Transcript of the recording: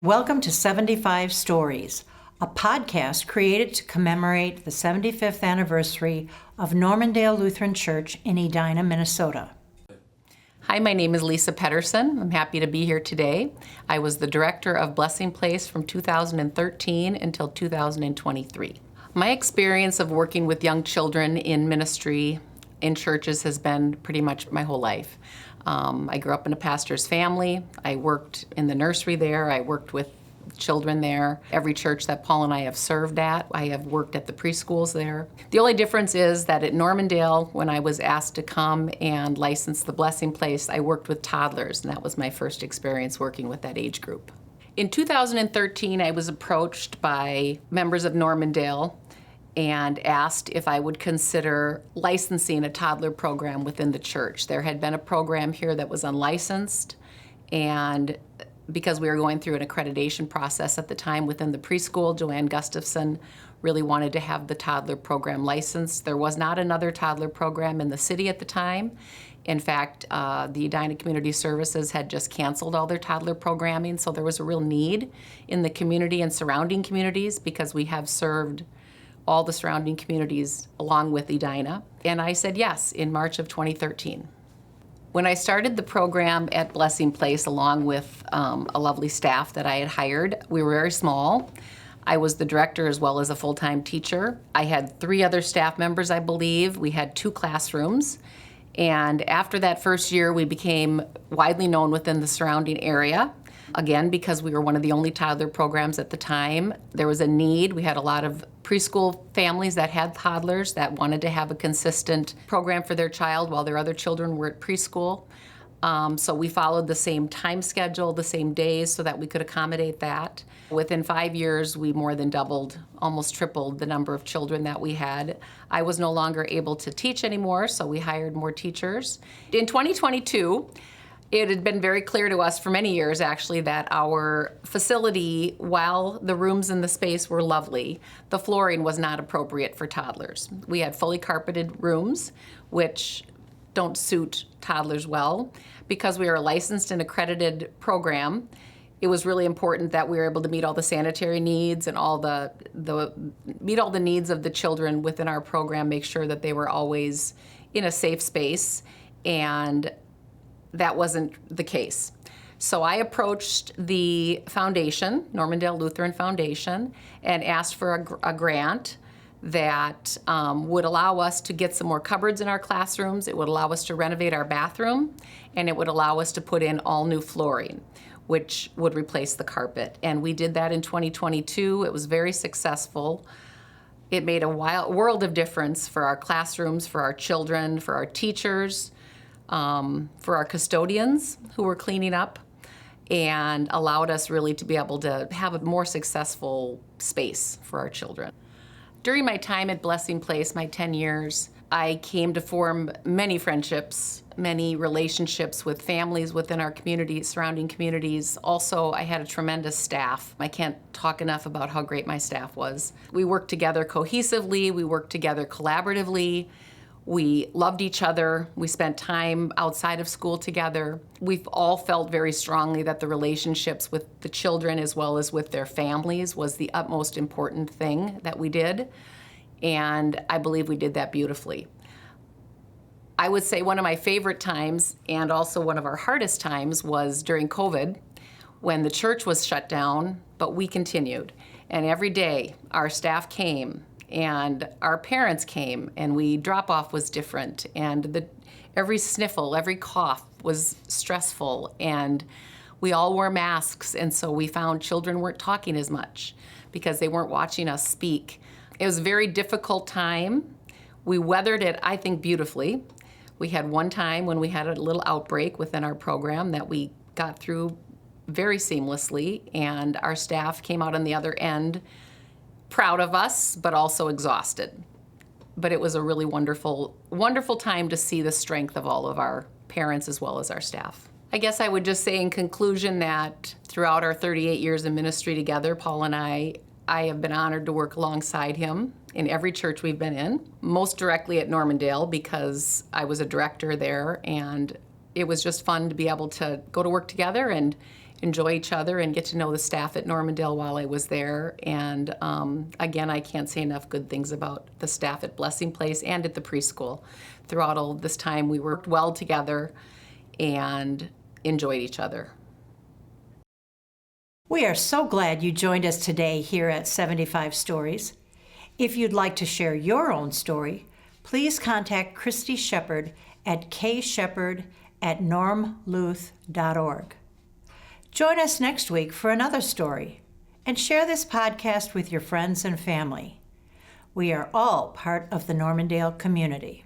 Welcome to 75 Stories, a podcast created to commemorate the 75th anniversary of Normandale Lutheran Church in Edina, Minnesota. Hi, my name is Lisa Pettersen. I'm happy to be here today. I was the director of Blessing Place from 2013 until 2023. My experience of working with young children in ministry in churches has been pretty much my whole life. I grew up in a pastor's family. I worked in the nursery there. I worked with children there. Every church that Paul and I have served at, I have worked at the preschools there. The only difference is that at Normandale, when I was asked to come and license the Blessing Place, I worked with toddlers, and that was my first experience working with that age group. In 2013, I was approached by members of Normandale and asked if I would consider licensing a toddler program within the church. There had been a program here that was unlicensed, and because we were going through an accreditation process at the time within the preschool, Joanne Gustafson really wanted to have the toddler program licensed. There was not another toddler program in the city at the time. In fact, the Edina Community Services had just canceled all their toddler programming, so there was a real need in the community and surrounding communities because we have served all the surrounding communities along with Edina. And I said yes in March of 2013. When I started the program at Blessing Place along with a lovely staff that I had hired, we were very small. I was the director as well as a full-time teacher. I had 3 other staff members, I believe. We had 2 classrooms. And after that first year, we became widely known within the surrounding area. Again, because we were one of the only toddler programs at the time, there was a need. We had a lot of preschool families that had toddlers that wanted to have a consistent program for their child while their other children were at preschool. So we followed the same time schedule, the same days, so that we could accommodate that. Within 5 years, we more than doubled, almost tripled the number of children that we had. I was no longer able to teach anymore, so we hired more teachers. In 2022, it had been very clear to us for many years, actually, that our facility, while the rooms in the space were lovely, the flooring was not appropriate for toddlers. We had fully carpeted rooms, which don't suit toddlers well. Because we are a licensed and accredited program, it was really important that we were able to meet all the sanitary needs and meet all the needs of the children within our program, make sure that they were always in a safe space, and that wasn't the case. So I approached the foundation, Normandale Lutheran Foundation, and asked for a grant that would allow us to get some more cupboards in our classrooms. It would allow us to renovate our bathroom, and it would allow us to put in all new flooring, which would replace the carpet. And we did that in 2022. It was very successful. It made a world of difference for our classrooms, for our children, for our teachers, for our custodians who were cleaning up, and allowed us really to be able to have a more successful space for our children. During my time at Blessing Place, my 10 years, I came to form many friendships, many relationships with families within our community, surrounding communities. Also, I had a tremendous staff. I can't talk enough about how great my staff was. We worked together cohesively, we worked together collaboratively. We loved each other. We spent time outside of school together. We've all felt very strongly that the relationships with the children as well as with their families was the utmost important thing that we did. And I believe we did that beautifully. I would say one of my favorite times and also one of our hardest times was during COVID when the church was shut down, but we continued. And every day our staff came and our parents came, and drop-off was different, and every sniffle, every cough was stressful, and we all wore masks, and so we found children weren't talking as much because they weren't watching us speak. It was a very difficult time. We weathered it, I think, beautifully. We had one time when we had a little outbreak within our program that we got through very seamlessly, and our staff came out on the other end proud of us, but also exhausted. But it was a really wonderful, wonderful time to see the strength of all of our parents as well as our staff. I guess I would just say in conclusion that throughout our 38 years in ministry together, Paul and I have been honored to work alongside him in every church we've been in, most directly at Normandale because I was a director there, and it was just fun to be able to go to work together and enjoy each other and get to know the staff at Normandale while I was there. And again, I can't say enough good things about the staff at Blessing Place and at the preschool. Throughout all of this time, we worked well together and enjoyed each other. We are so glad you joined us today here at 75 Stories. If you'd like to share your own story, please contact Christy Shepard at kshepard@normluth.org. Join us next week for another story, and share this podcast with your friends and family. We are all part of the Normandale community.